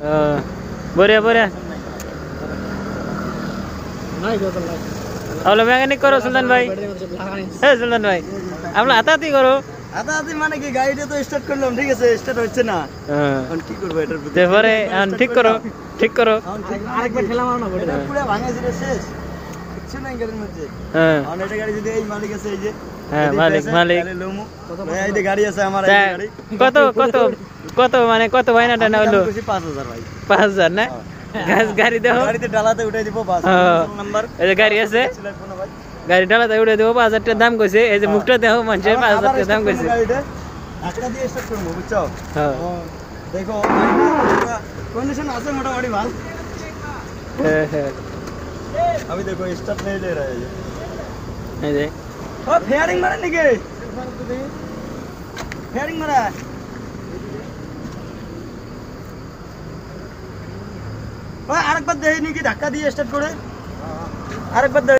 बढ़िया बढ़िया अब मैकेनिक करो सुल्तान भाई सुल्तान भाई आप हाथाहाती करो হাতাহাতি মানে কি গাড়িটা তো স্টার্ট করলাম ঠিক আছে স্টার্ট হচ্ছে না এখন কি করব এটার প্রতি তারপরে ঠিক করো আরেকবার ঠেলা মারো না এটা পুরো ভাঙাইছে রে শেষ কিছু নাই গাড়ির মধ্যে আর এটা গাড়ি যদি এই মালিক আছে এই যে মালিক তাহলে লমু এই যে গাড়ি আছে আমার এই গাড়ি কত মানে কত ভাইনাটা না হলো 5000 ভাই 5000 না গাড়ি দেখো গাড়িতে ডালাতে উঠাই দিব বাস নাম্বার এই যে গাড়ি আছে গাড়ি ডালাতে উঠাই দেব 5000 টাকা দাম কইছে এই যে মুখটা দেখো মানুষে 5000 টাকা দাম কইছে ধাক্কা দিয়ে স্টার্ট করব বুঝছো দেখো কন্ডিশন আছে মোটামুটি ভালো अभी देखो स्टार्ट नहीं ले रहा है ये ओ फेयरिंग मारा नहीं के फेयरिंग मारा ओ आरेक बार देही नहीं कि धक्का दिए स्टार्ट करे आरेक बार